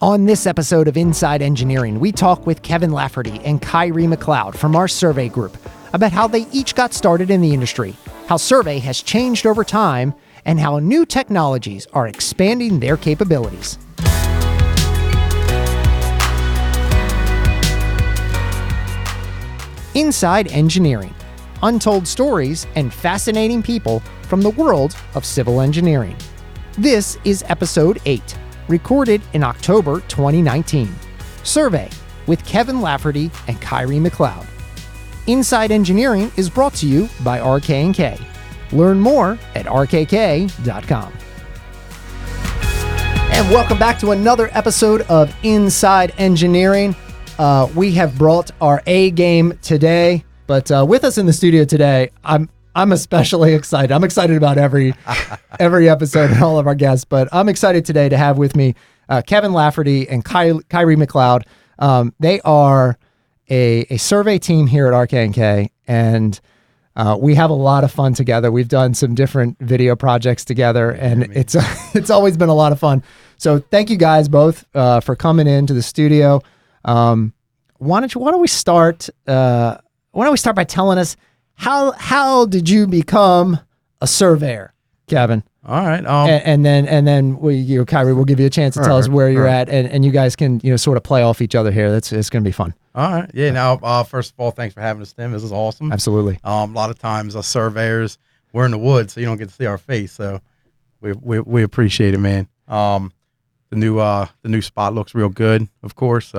On this episode of Inside Engineering, we talk with Kevin Lafferty and Kyree McLeod from our survey group about how they each got started in the industry, how survey has changed over time, and how new technologies are expanding their capabilities. Inside Engineering, untold stories and fascinating people from the world of civil engineering. This is episode 8. Recorded in October 2019. Survey with Kevin Lafferty and Kyree McLeod. Inside Engineering is brought to you by RK&K. Learn more at rkk.com. And welcome back to another episode of Inside Engineering. We have brought our A game today, but with us in the studio today, I'm especially excited. I'm excited about every episode and all of our guests, but I'm excited today to have with me Kevin Lafferty and Kyree McLeod. They are a survey team here at RK&K, and we have a lot of fun together. We've done some different video projects together, and it's always been a lot of fun. So thank you guys both for coming into the studio. Why don't we start by telling us how did you become a surveyor, Kevin? All right. And then Kyree, we'll give you a chance to tell us where you're at, and you guys can sort of play off each other here. It's going to be fun. All right. Yeah. Now, first of all, thanks for having us, Tim. This is awesome. Absolutely. A lot of times, us surveyors, we're in the woods, so you don't get to see our face. So we appreciate it, man. The new spot looks real good, of course.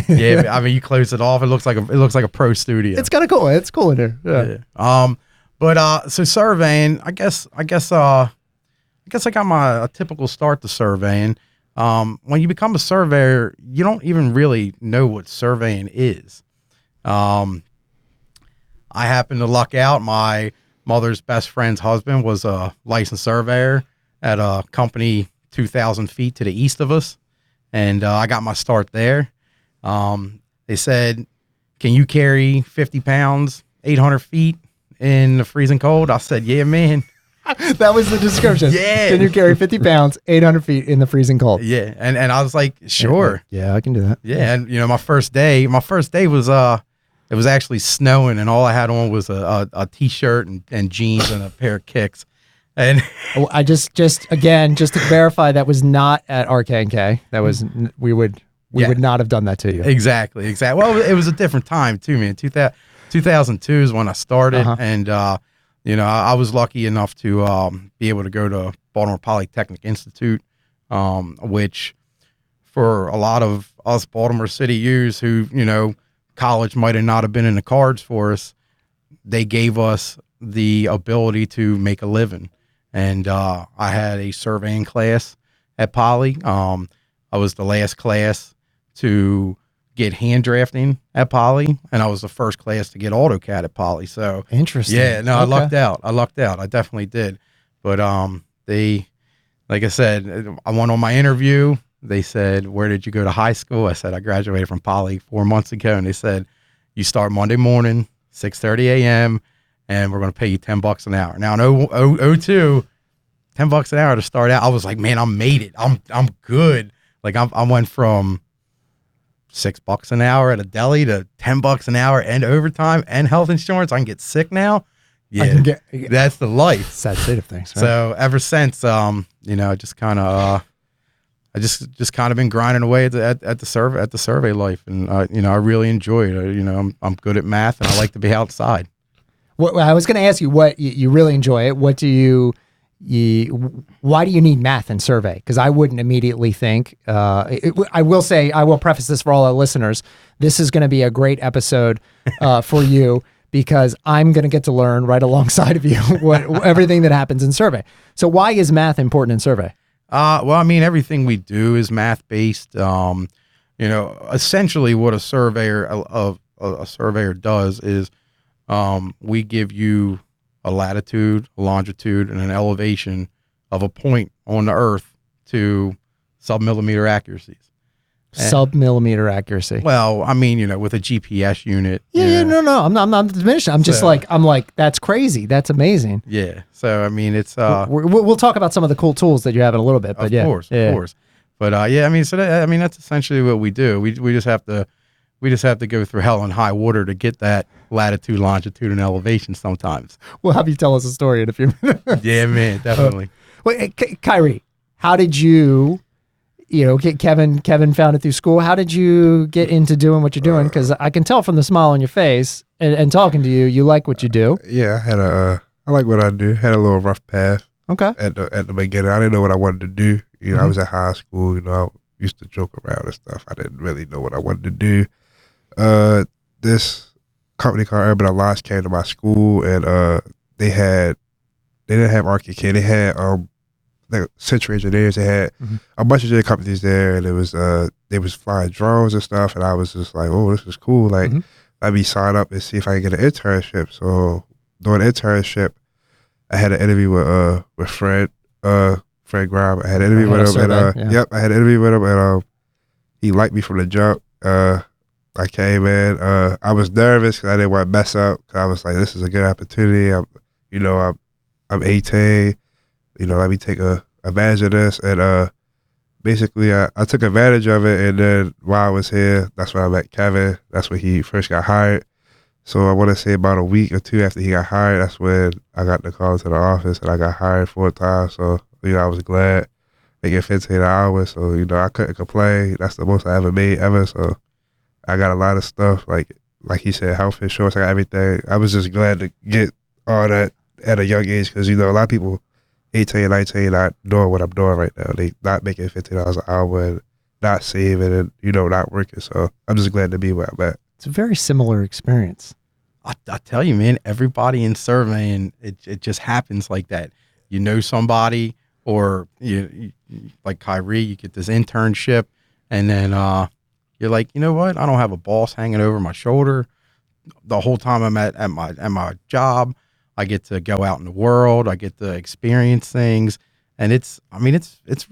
Yeah, I mean, you close it off. It looks like a pro studio. It's kind of cool. It's cool in here. Yeah. So surveying, I guess I got a typical start to surveying. When you become a surveyor, you don't even really know what surveying is. I happened to luck out. My mother's best friend's husband was a licensed surveyor at a company 2,000 feet to the east of us, and I got my start there. They said, "Can you carry 50 pounds, 800 feet in the freezing cold?" I said, "Yeah, man." That was the description. Yeah. Can you carry 50 pounds, 800 feet in the freezing cold? Yeah. And I was like, sure. Yeah, I can do that. Yeah. And my first day was, it was actually snowing, and all I had on was a t-shirt and jeans and a pair of kicks. And I just to verify, that was not at RK&K. That was, we would not have done that to you. Exactly. Well, it was a different time too, man. 2002 is when I started, and I was lucky enough to be able to go to Baltimore Polytechnic Institute, which for a lot of us Baltimore City youths who college might have not have been in the cards for us, they gave us the ability to make a living. And I had a surveying class at Poly. I was the last class to get hand drafting at Poly, and I was the first class to get AutoCAD at Poly. So interesting. Yeah, no, okay. I lucked out. I definitely did. But they, like I said, I went on my interview. They said, "Where did you go to high school?" I said, "I graduated from Poly 4 months ago." And they said, "You start Monday morning, 6:30 a.m., and we're going to pay you $10 an hour." Now in 02, $10 an hour to start out, I was like, man, I made it. I'm good. Like I went from $6 an hour at a deli to $10 an hour and overtime and health insurance. I can get sick now. Yeah, that's the life. Sad state of things. Right? So ever since, I just kind of been grinding away at the survey life, and I really enjoy it. I'm good at math, and I like to be outside. Well, I was going to ask you what you really enjoy it. What do you? Why do you need math and survey? Because I wouldn't immediately think. I will preface this for all our listeners. This is going to be a great episode for you, because I'm going to get to learn right alongside of you everything that happens in survey. So why is math important in survey? Well, I mean, everything we do is math based. Essentially, what a surveyor does is we give you a latitude, a longitude, and an elevation of a point on the earth to sub-millimeter accuracies. Sub-millimeter accuracy. Well, I mean, with a GPS unit. No, I'm not diminishing. I'm just that's crazy. That's amazing. Yeah. So, I mean, it's... we'll talk about some of the cool tools that you have in a little bit, but Of course. But yeah, I mean, so that, I mean, that's essentially what we do. We just have to go through hell and high water to get that latitude, longitude, and elevation sometimes. We'll have you tell us a story in a few minutes. Yeah, man, definitely. Wait, Kyree, how did you Kevin found it through school. How did you get into doing what you're doing? Because I can tell from the smile on your face and talking to you, you like what you do. Yeah, I like what I do. Had a little rough path. Okay. At the beginning, I didn't know what I wanted to do. I was at high school. I used to joke around and stuff. I didn't really know what I wanted to do. This company called Urban Alliance came to my school, and they didn't have RKK. They had like Century Engineers. They had a bunch of different companies there, and it was they was flying drones and stuff. And I was just like, oh, this is cool. Like, let me sign up and see if I can get an internship. So during the internship, I had an interview with Fred Graham. I had an interview with him, and I had an interview with him, and he liked me from the jump. I came in. I was nervous because I didn't want to mess up. Cause I was like, this is a good opportunity. I'm 18. Let me take advantage of this. And basically, I took advantage of it. And then while I was here, that's when I met Kevin. That's when he first got hired. So I want to say about a week or two after he got hired, that's when I got the call to the office and I got hired full time. So, I was glad. Making 15 hours. So, I couldn't complain. That's the most I ever made ever. So I got a lot of stuff, like he said, health insurance, I got everything. I was just glad to get all that at a young age because, a lot of people, 18, 19, not doing what I'm doing right now. They not making $15 an hour and not saving and, not working. So I'm just glad to be where I'm at. It's a very similar experience. I tell you, man, everybody in surveying, it just happens like that. Somebody, or you like Kyree, you get this internship, and then you're like, you know what? I don't have a boss hanging over my shoulder the whole time I'm at my job. I get to go out in the world. I get to experience things, and it's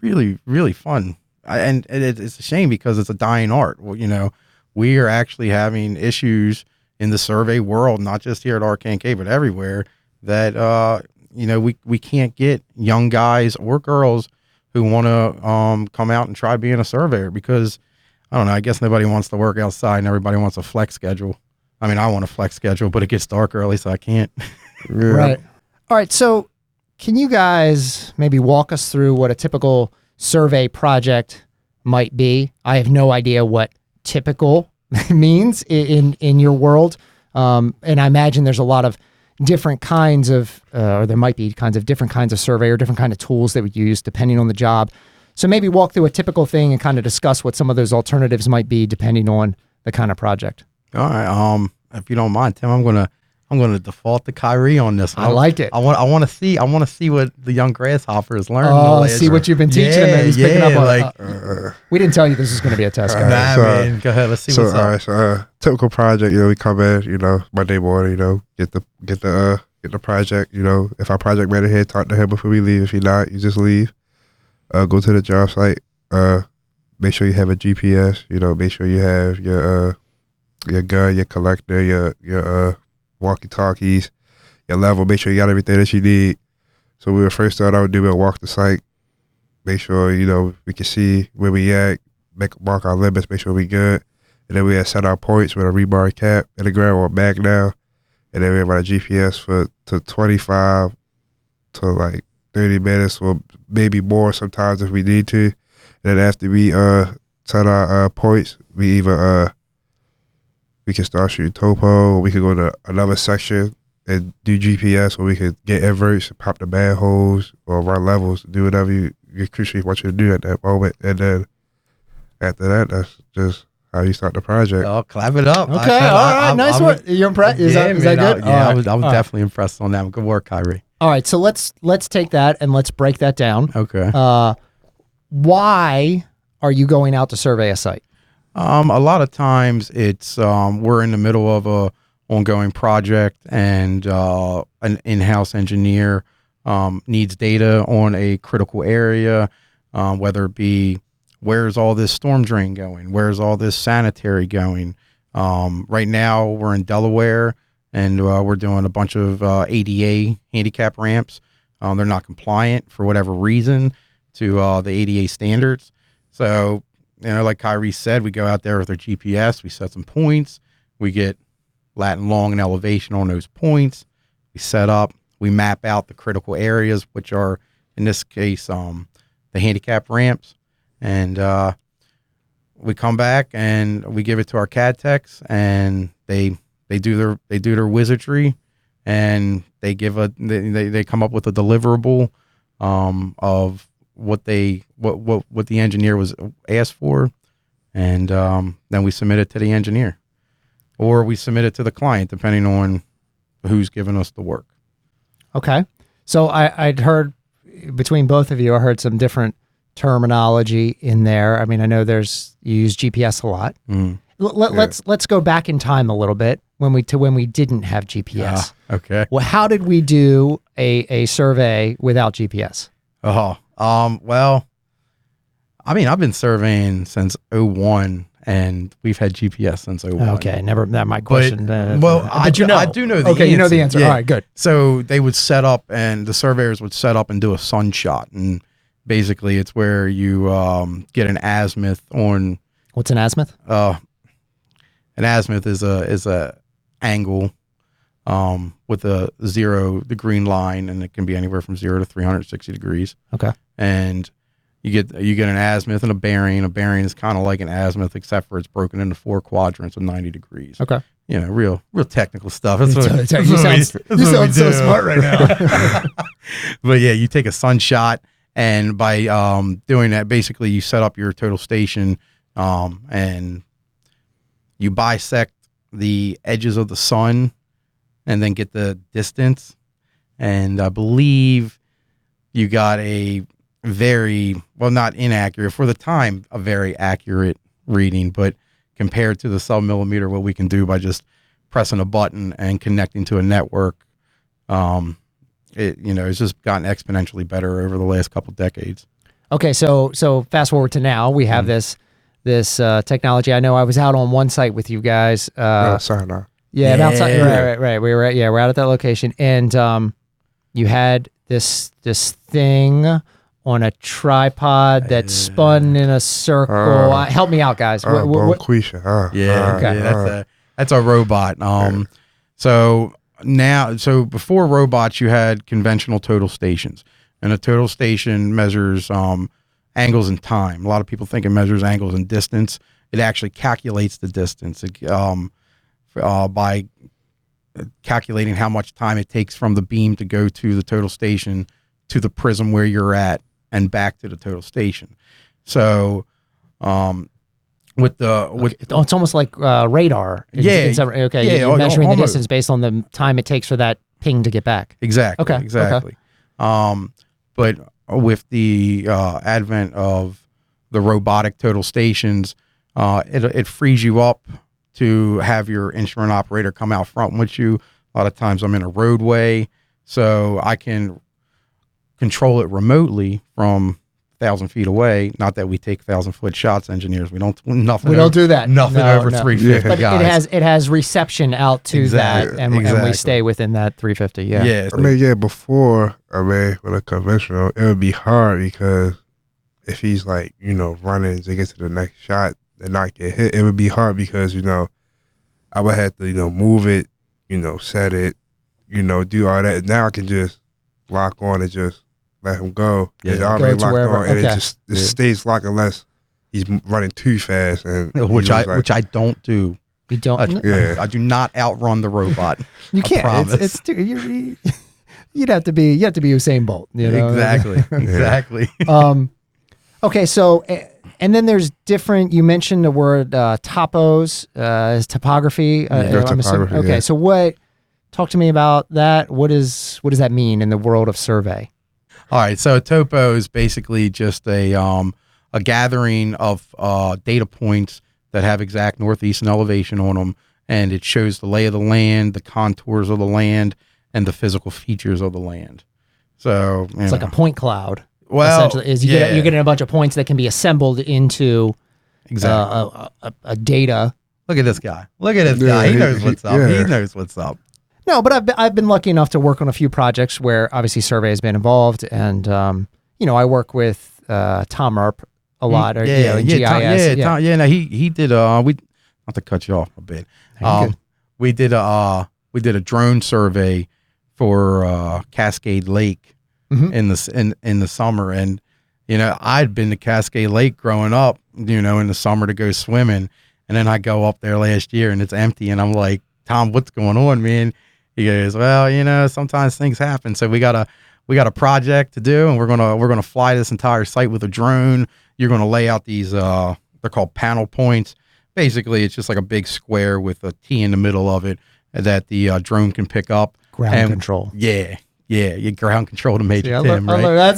really, really fun. And it's a shame because it's a dying art. Well, we are actually having issues in the survey world, not just here at RKK, but everywhere, that we can't get young guys or girls who want to come out and try being a surveyor because, I don't know, I guess nobody wants to work outside and everybody wants a flex schedule. I mean, I want a flex schedule, but it gets dark early, so I can't. Right. All right. So can you guys maybe walk us through what a typical survey project might be? I have no idea what typical means in your world. And I imagine there's a lot of different kinds of, or there might be different kinds of survey or different kind of tools that we use depending on the job. So maybe walk through a typical thing and kind of discuss what some of those alternatives might be depending on the kind of project. All right. If you don't mind, Tim, I'm gonna default to Kyree on this one. I like it. I want to see what the young grasshopper is learning. Oh, see what you've been teaching him. He's picking up we didn't tell you this was going to be a test, guys. Nah, man. Go ahead. Let's see what's up. All right. So, typical project. We come in. Monday morning. Get the project. If our project manager here, talk to him before we leave. If he not, you just leave. Go to the job site. Make sure you have a GPS. Make sure you have your gun, your collector, your walkie-talkies, your level. Make sure you got everything that you need. So we would first start out we'll walk the site, make sure we can see where we at, mark our limits, make sure we good, and then we had set our points with a rebar cap and the ground or back down, and then we have our GPS to 25 to like 30 minutes or maybe more sometimes if we need to. And then after we set our points, we either we can start shooting topo, or we could go to another section and do GPS, or we could get inverts, pop the manholes, or run levels, do whatever your crew chief wants you to do at that moment. And then after that, that's just how you start the project. Oh, clap it up. Okay, all right, nice work. You're impressed? Is that good? I was definitely impressed on that. Good work, Kyree. All right, so let's take that and let's break that down. Okay. Why are you going out to survey a site? A lot of times it's we're in the middle of a ongoing project, and an in-house engineer needs data on a critical area, whether it be where's all this storm drain going, where's all this sanitary going. Right now we're in Delaware, and we're doing a bunch of ADA handicap ramps. They're not compliant for whatever reason to the ADA standards. So, like Kyree said, we go out there with our GPS, we set some points, we get lat and long and elevation on those points, we set up, we map out the critical areas, which are, in this case, the handicap ramps, and we come back and we give it to our CAD techs, and they do their wizardry, and they come up with a deliverable of what the engineer was asked for, and then we submit it to the engineer, or we submit it to the client, depending on who's giving us the work. Okay. So I'd heard, between both of you, I heard some different terminology in there. I mean, I know you use GPS a lot. Mm. Let's go back in time a little bit when we didn't have GPS. Okay. Well, how did we do a survey without GPS? Well, I mean, I've been surveying since 01, and we've had GPS since 01. Okay, never. That my question. Well, I do know the answer. Okay, you know the answer. Yeah. All right, good. So they would set up, and the surveyors would set up and do a sun shot, and basically it's where you get an azimuth on. What's an azimuth? An azimuth is a angle with a 0, the green line, and it can be anywhere from 0 to 360 degrees. Okay. And you get an azimuth and a bearing. A bearing is kind of like an azimuth, except for it's broken into 4 quadrants of 90 degrees. Okay. Real technical stuff. That's You sound so smart right now. But yeah, you take a sun shot, and by doing that, basically you set up your total station, and you bisect the edges of the sun, and then get the distance. And I believe you got a very, well, not inaccurate, for the time, a very accurate reading, but compared to the sub-millimeter, what we can do by just pressing a button and connecting to a network, it's just gotten exponentially better over the last couple decades. Okay, so fast forward to now, we have this technology. I know I was out on one site with you guys. Outside. Yeah, outside. Right. We're out at that location, and you had this thing on a tripod that spun in a circle. Help me out, guys. That's a robot. So before robots, you had conventional total stations, and a total station measures angles and time. A lot of people think it measures angles and distance. It actually calculates the distance by calculating how much time it takes from the beam to go to the total station to the prism where you're at and back to the total station. So it's almost like radar. You're measuring the distance based on the time it takes for that ping to get back. Exactly. Exactly. But with the advent of the robotic total stations, it frees you up to have your instrument operator come out front with you. A lot of times I'm in a roadway, so I can control it remotely from 1,000 feet away. Not that we take 1,000-foot shots, engineers. We don't do that. Nothing over 350, but guys. It has reception out to that, and we stay within that 350. Yeah. Before with a conventional, it would be hard because if he's running to get to the next shot and not get hit, it would be hard because I would have to move it, set it, do all that. Now I can just lock on and just let him go. Yeah, it's already locked on, and okay. it stays locked unless he's running too fast, and which I don't do. You don't. I do not outrun the robot. You can't. Promise. You'd have to be Usain Bolt. Exactly. Okay, so and then there's different. You mentioned the word topos, topography. Topography. Okay, so talk to me about that. What does that mean in the world of survey? All right, so a topo is basically just a gathering of data points that have exact northeastern elevation on them, and it shows the lay of the land, the contours of the land, and the physical features of the land. So it's like a point cloud. Well, essentially, you're getting a bunch of points that can be assembled into a data. Look at this guy. He knows what's up. Yeah. He knows what's up. No, but I've been lucky enough to work on a few projects where obviously survey has been involved, and I work with Tom Earp a lot, or yeah, in yeah, GIS. yeah. No, he did. We not to cut you off a bit. Good. We did a drone survey for Cascade Lake in the summer, and I'd been to Cascade Lake growing up, in the summer to go swimming, and then I go up there last year and it's empty, and I'm like, Tom, what's going on, man? He goes, well, sometimes things happen, so we got a project to do, and we're gonna fly this entire site with a drone. You're gonna lay out these they're called panel points. Basically, it's just like a big square with a T in the middle of it that the drone can pick up. Ground control. Yeah, you ground control to Major See, Tim, right?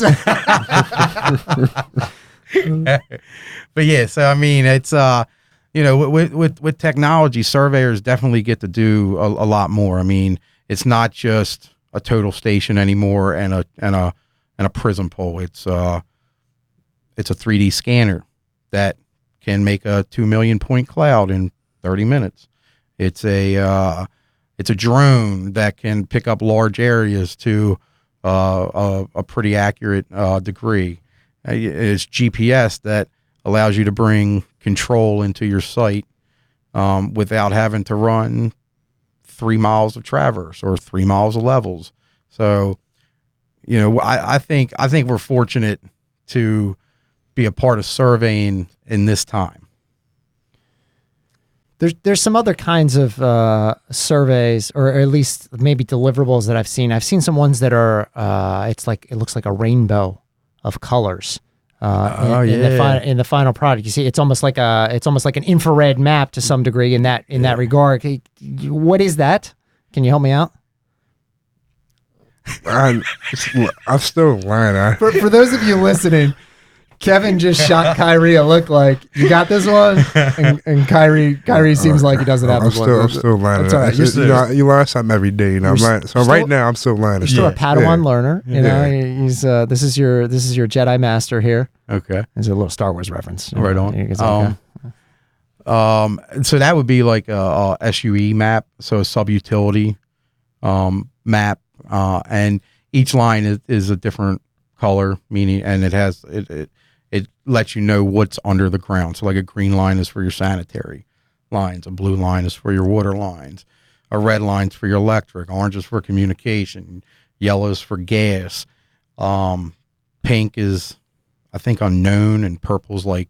But yeah, so I mean, it's with technology, surveyors definitely get to do a lot more. I mean, it's not just a total station anymore and a prism pole. It's a 3D scanner that can make a 2 million point cloud in 30 minutes. It's a drone that can pick up large areas to a pretty accurate degree. It's GPS that allows you to bring control into your site without having to run 3 miles of traverse or 3 miles of levels. So, I think we're fortunate to be a part of surveying in this time. There's some other kinds of surveys, or at least maybe deliverables that I've seen. I've seen some ones that are it looks like a rainbow of colors. In the final product, you see, it's almost like an infrared map to some degree in that regard. What is that? Can you help me out? I'm still lying. For those of you listening, Kevin just shot Kyree a look like, you got this one, and Kyree seems like he doesn't have this one. I'm still learning. That's all right. You learn something every day. I'm learning. So right now, I'm still learning. You're still a Padawan learner. He's this is your Jedi Master here. Okay, there's a little Star Wars reference. Right on. So that would be like a SUE map, so a sub-utility map, and each line is a different color, meaning, and it lets you know what's under the ground. So like a green line is for your sanitary lines, a blue line is for your water lines, a red line's for your electric, orange is for communication, yellow is for gas, pink is, I think, unknown, and purple's like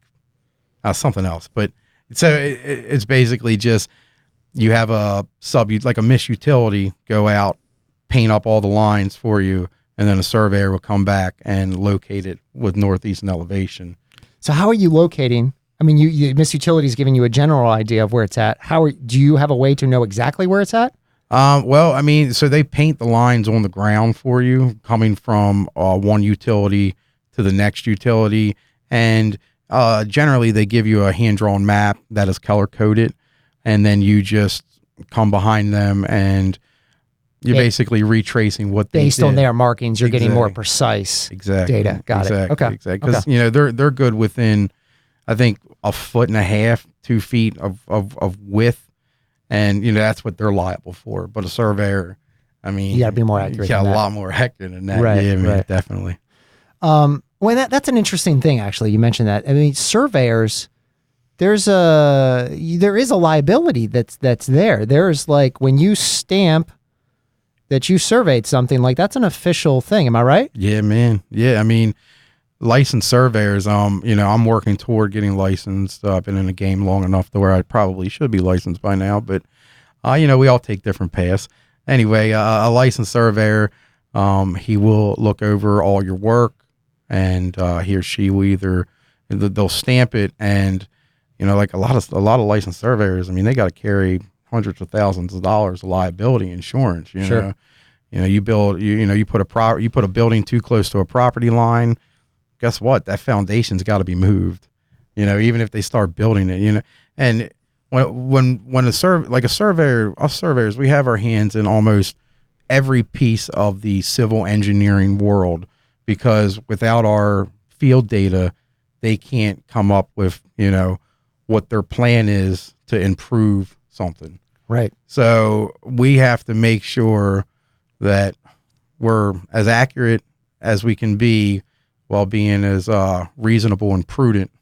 something else. But so it's basically just, you have a like a MIS utility go out, paint up all the lines for you, and then a surveyor will come back and locate it with northeastern elevation. So how are you locating? I mean, MIS Utility is giving you a general idea of where it's at. Do you have a way to know exactly where it's at? Well, I mean, so they paint the lines on the ground for you, coming from one utility to the next utility, and generally they give you a hand-drawn map that is color-coded, and then you just come behind them and you're basically retracing what they based did. On their markings. You're getting more precise data. Got it. Okay. Exactly. Because they're good within, I think, 1.5 feet, 2 feet of width, and that's what they're liable for. But a surveyor, I mean, you got to be more accurate. Yeah, a lot more accurate than that. Right. Yeah, man, right. Definitely. Well, that's an interesting thing. Actually, you mentioned that. I mean, surveyors. There is a liability that's there. There's like, when you stamp that you surveyed something, like, that's an official thing. Am I right? Yeah, man. Yeah, I mean, licensed surveyors, I'm working toward getting licensed. I've been in the game long enough to where I probably should be licensed by now, but, we all take different paths. Anyway, a licensed surveyor, he will look over all your work, and he or she will they'll stamp it, and, like a lot of licensed surveyors, I mean, they got to carry hundreds of thousands of dollars of liability insurance. Sure. You put a building too close to a property line. Guess what? That foundation's got to be moved. Even if they start building it. And when us surveyors, we have our hands in almost every piece of the civil engineering world, because without our field data, they can't come up with what their plan is to improve something. Right. So we have to make sure that we're as accurate as we can be while being as reasonable and prudent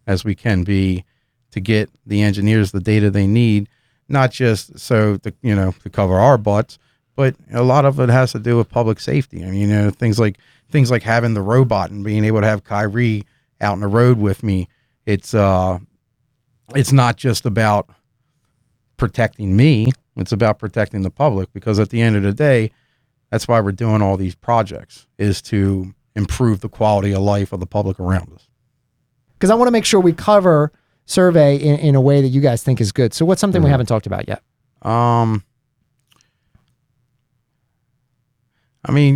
as we can be to get the engineers the data they need, not just so to, to cover our butts, but a lot of it has to do with public safety. I mean, things like having the robot and being able to have Kyree out in the road with me. It's not just about protecting me. It's about protecting the public, because at the end of the day, that's why we're doing all these projects, is to improve the quality of life of the public around us. Because I want to make sure we cover survey in a way that you guys think is good. So what's something we haven't talked about yet? I mean,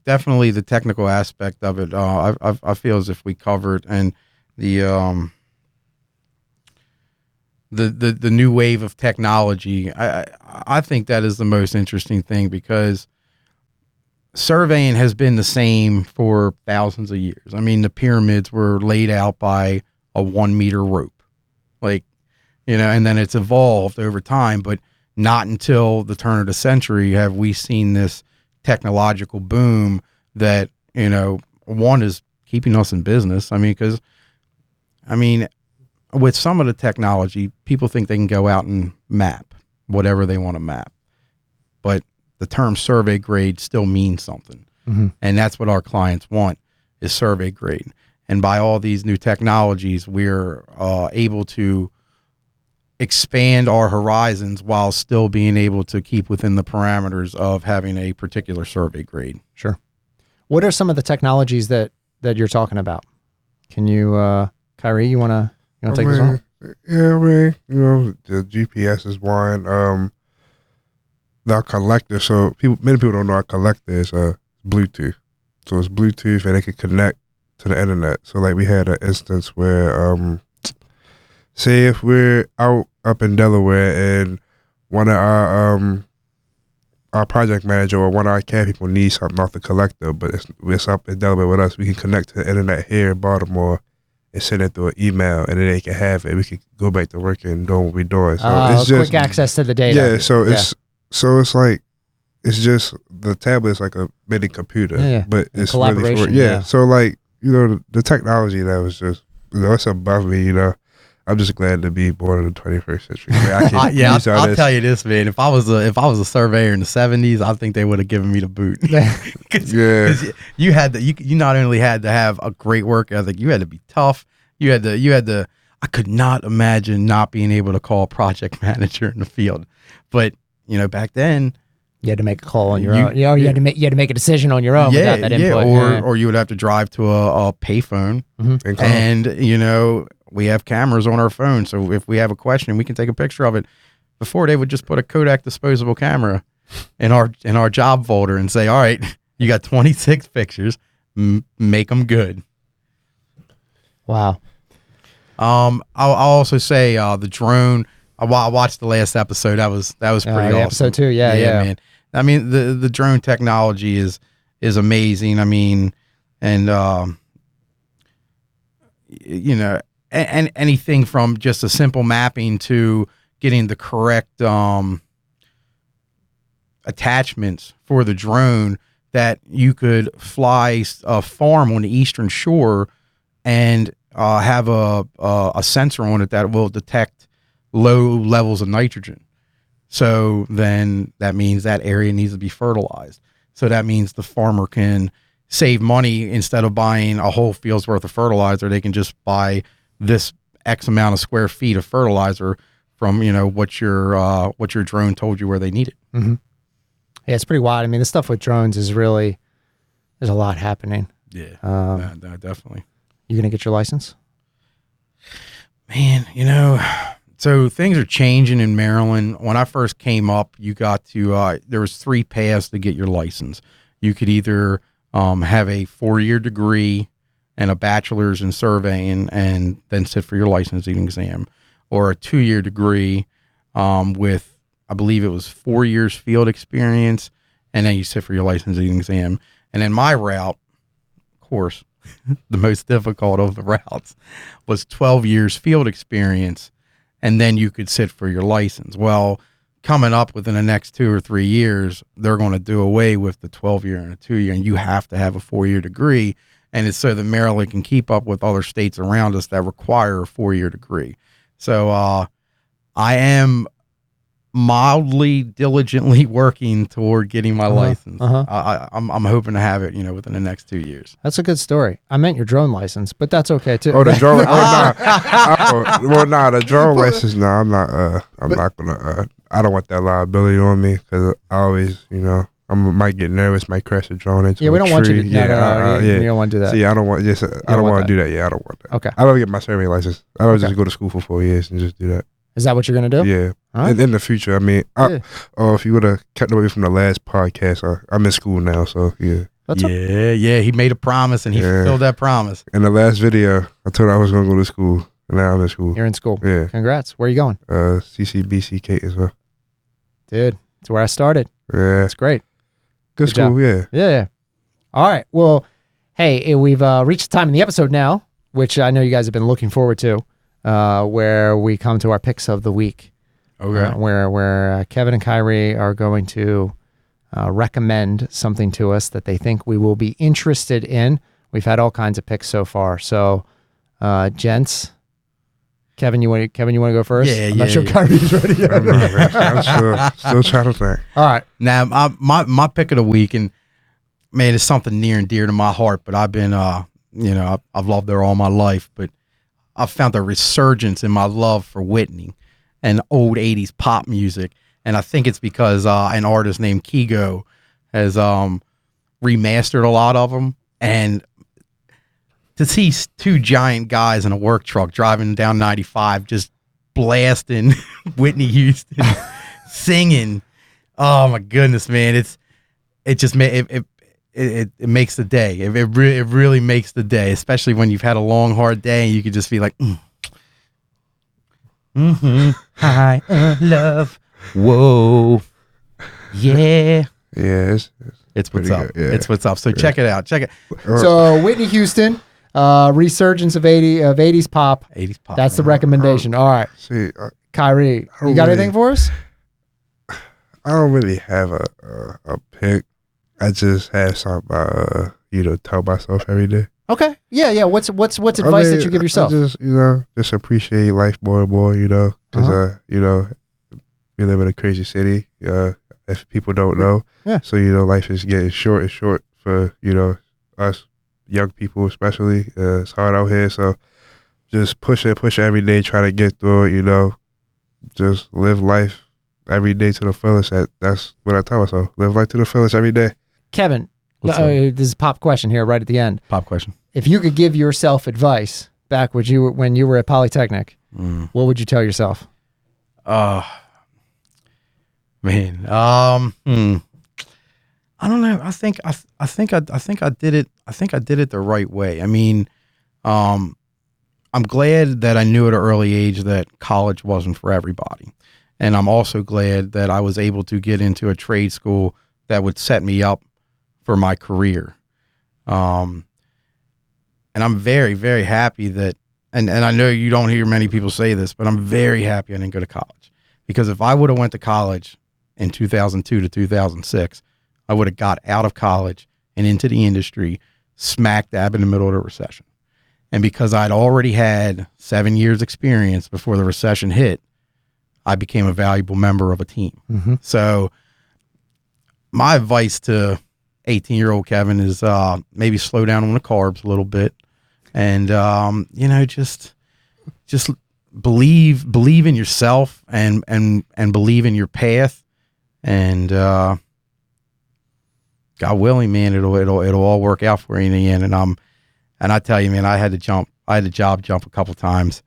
definitely the technical aspect of it. I feel as if we covered, and the new wave of technology. I think that is the most interesting thing, because surveying has been the same for thousands of years. I mean, the pyramids were laid out by a 1 meter rope, and then it's evolved over time, but not until the turn of the century have we seen this technological boom that, one is keeping us in business. I mean, with some of the technology, people think they can go out and map whatever they want to map, but the term survey grade still means something. And that's what our clients want, is survey grade. And by all these new technologies, we're able to expand our horizons while still being able to keep within the parameters of having a particular survey grade. Sure. What are some of the technologies that you're talking about? Can you, Kyree, you want to take this on? Yeah, the GPS is one. Our collector, so many people don't know our collector is Bluetooth. So it's Bluetooth, and they can connect to the internet. So like we had an instance where, say if we're up in Delaware and one of our project manager or one of our CAD people needs something off the collector, but it's up in Delaware with us, we can connect to the internet here in Baltimore and send it through an email, and then they can have it. We can go back to work and do what we're doing. So it's just quick access to the data. Yeah, so it's like, it's just, the tablet's like a mini computer, but it's really for, so like, the technology that was just, it's above me, I'm just glad to be born in the 21st century. I'll tell you this, man. If I was a surveyor in the 70s, I think they would have given me the boot. Cause you not only had to have a great work ethic, you had to be tough. You had to. I could not imagine not being able to call a project manager in the field. But back then, you had to make a call on your own. You had to make a decision on your own without that input. Or you would have to drive to a payphone, and we have cameras on our phone, so if we have a question, we can take a picture of it. Before, they would just put a Kodak disposable camera in our job folder and say, "All right, you got 26 pictures, make them good." Wow. I'll also say the drone. I watched the last episode. That was pretty awesome. Episode 2, yeah, man. I mean, the drone technology is amazing. I mean, and and anything from just a simple mapping to getting the correct attachments for the drone, that you could fly a farm on the eastern shore and have a sensor on it that will detect low levels of nitrogen. So then that means that area needs to be fertilized. So that means the farmer can save money. Instead of buying a whole field's worth of fertilizer, they can just buy this X amount of square feet of fertilizer from, what your drone told you where they need it. Yeah, it's pretty wild. I mean, the stuff with drones is really, there's a lot happening. Yeah, definitely. You gonna get your license? Man, so things are changing in Maryland. When I first came up, you got to, there was 3 paths to get your license. You could either have a 4-year degree and a bachelor's in surveying and then sit for your licensing exam, or a 2-year degree with, I believe it was 4 years field experience, and then you sit for your licensing exam. And then my route, of course, the most difficult of the routes, was 12 years field experience, and then you could sit for your license. Well, coming up within the next 2 or 3 years, they're going to do away with the 12-year and a 2-year, and you have to have a 4-year degree. and it's so that Maryland can keep up with other states around us that require a 4-year degree. So I am mildly diligently working toward getting my license. I'm hoping to have it, within the next 2 years. That's a good story. I meant your drone license, but that's okay too. Oh, the drone. The drone license. No, I'm not gonna. I don't want that liability on me because I always, I might get nervous, might crash a drone into we don't a want you tree. to. You don't want to do that. See, I don't want. I don't want to do that. Yeah, I don't want that. Okay. I don't get my survey license. I would just go to school for 4 years and just do that. Is that what you're gonna do? Yeah. Right. In the future, I mean, if you would have kept away from the last podcast, I'm in school now, so yeah. Yeah. He made a promise and he fulfilled that promise. In the last video, I told I was gonna go to school, and now I'm in school. You're in school. Yeah. Congrats. Where are you going? CCBCK as well. Dude, it's where I started. Yeah. It's great. Good school. Job. Yeah. All right. Well, hey, we've reached the time in the episode now, which I know you guys have been looking forward to. Where we come to our picks of the week. Okay. Where Kevin and Kyree are going to recommend something to us that they think we will be interested in. We've had all kinds of picks so far. So, gents, Kevin, you want to go first? Yeah, I'm not sure Kyree's ready yet. I'm still trying to think. All right. Now, my pick of the week, and man, it's something near and dear to my heart. But I've been, I've loved her all my life, but I've found a resurgence in my love for Whitney and old 80s pop music. And I think it's because an artist named Kyree has remastered a lot of them. And to see two giant guys in a work truck driving down 95 just blasting Whitney Houston, singing, oh my goodness, man. It makes the day. It really makes the day, especially when you've had a long, hard day and you could just be like, high love, whoa, yeah. Yeah, it's what's up. Good, yeah. It's what's up. So check it out. Check it. So Whitney Houston, resurgence of 80s pop. 80s pop. That's the recommendation. All right. See, Kyree, you got anything for us? I don't really have a pick. I just have something tell myself every day. Okay. Yeah. What's advice that you give yourself? I just appreciate life more and more, because, we live in a crazy city, if people don't know. Yeah. So, life is getting short and short for, us young people especially. It's hard out here. So just push it every day, try to get through it, just live life every day to the fullest. That's what I tell myself. Live life to the fullest every day. Kevin, this is a pop question here right at the end. Pop question. If you could give yourself advice back when you were at Polytechnic, what would you tell yourself? Man, I don't know. I think I did it. I think I did it the right way. I mean, I'm glad that I knew at an early age that college wasn't for everybody, and I'm also glad that I was able to get into a trade school that would set me up for my career. And I'm very, very happy that, and I know you don't hear many people say this, but I'm very happy I didn't go to college, because if I would have went to college in 2002 to 2006, I would have got out of college and into the industry smack dab in the middle of the recession. And because I'd already had 7 years experience before the recession hit, I became a valuable member of a team. Mm-hmm. So my advice to 18-year-old Kevin is maybe slow down on the carbs a little bit, and just believe in yourself and believe in your path, and God willing, man, it'll all work out for you in the end. And I tell you, man, I had to job jump a couple times,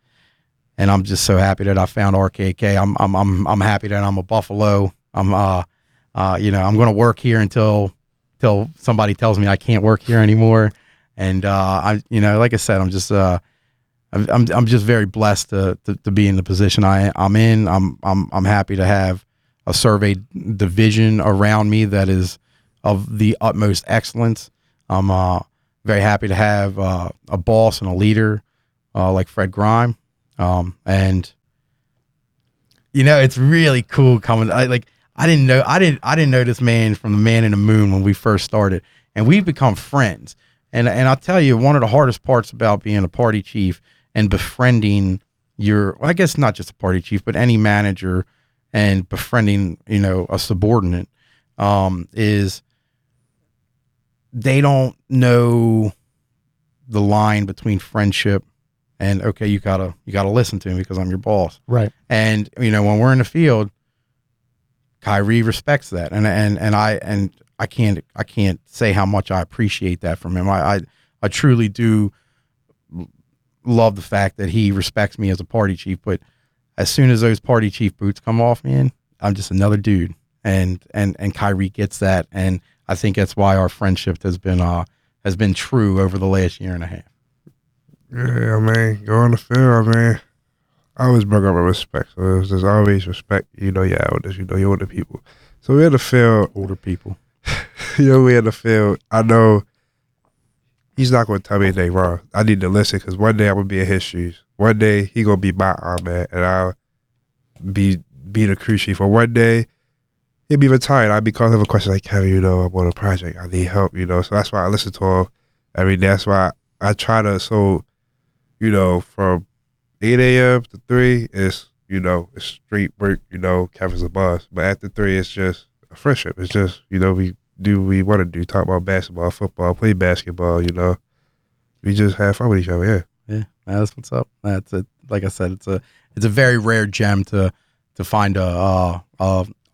and I'm just so happy that I found RKK. I'm happy that I'm a Buffalo. I'm going to work here until somebody tells me I can't work here anymore. And like I said, I'm just very blessed to be in the position I'm in. I'm happy to have a survey division around me that is of the utmost excellence. I'm very happy to have a boss and a leader like Fred Grime. And it's really cool coming. I didn't know this man from the Man in the Moon when we first started, and we've become friends. And I'll tell you, one of the hardest parts about being a party chief and befriending I guess not just a party chief, but any manager and befriending, a subordinate, is they don't know the line between friendship and, okay, you gotta listen to me because I'm your boss. Right. And, when we're in the field, Kyree respects that. And I can't say how much I appreciate that from him. I truly do love the fact that he respects me as a party chief, but as soon as those party chief boots come off, man, I'm just another dude. And Kyree gets that. And I think that's why our friendship has been true over the last year and a half. Yeah, man. Go on the field, man. I always bring up a respect. So there's always respect, your elders, your older people. So we're in the field. Older people. We're in the field. I know he's not going to tell me anything wrong. I need to listen because one day I'm going to be in his shoes. One day he going to be my arm man and I'll be the crew chief. Or one day he'll be retired. I'll be calling him a question like, Kevin, I'm on a project. I need help, So that's why I listen to him every day. That's why I try to, from 8 a.m. to 3, it's street work, Kevin's a boss. But after 3, it's just a friendship. It's just, we do what we want to do, talk about basketball, football, play basketball, We just have fun with each other, yeah. Yeah, that's what's up. That's it. Like I said, it's a very rare gem to find a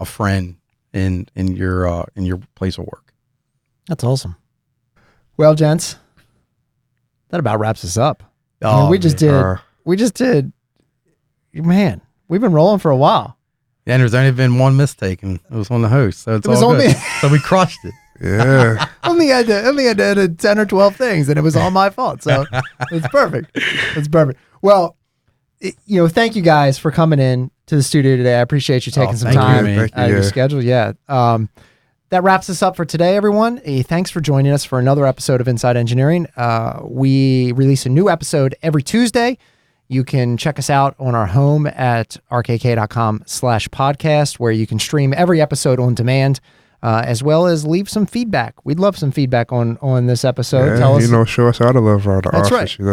friend in your place of work. That's awesome. Well, gents, that about wraps us up. We just did. Man, we've been rolling for a while. Yeah, and there's only been one mistake, and it was on the host. So it's all good. So we crushed it. Yeah. only had to edit 10 or 12 things, and it was all my fault. So it's perfect. It's perfect. Well, thank you guys for coming in to the studio today. I appreciate you taking some time out of your schedule. Yeah. That wraps us up for today, everyone. Thanks for joining us for another episode of Inside Engineering. We release a new episode every Tuesday. You can check us out on our home at rkk.com/podcast, where you can stream every episode on demand, as well as leave some feedback. We'd love some feedback on this episode. Yeah, Tell us, show us all the love around the That's office. right.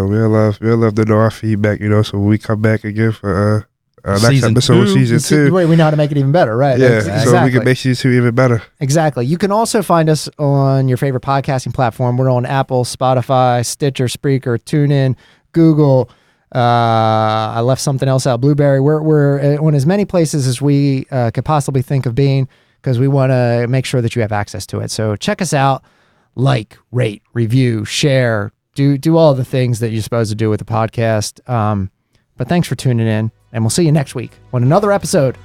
We'll love to know our feedback, so when we come back again for next Season episode, 2. season 2. Wait, we know how to make it even better, right? Yeah, Exactly. so we can make season 2 even better. Exactly. You can also find us on your favorite podcasting platform. We're on Apple, Spotify, Stitcher, Spreaker, TuneIn, Google. I left something else out. Blueberry. We're on as many places as we could possibly think of being, because we want to make sure that you have access to it. So check us out. Like, rate, review, share. Do all the things that you're supposed to do with the podcast. But thanks for tuning in, and we'll see you next week on another episode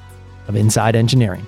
of Inside Engineering.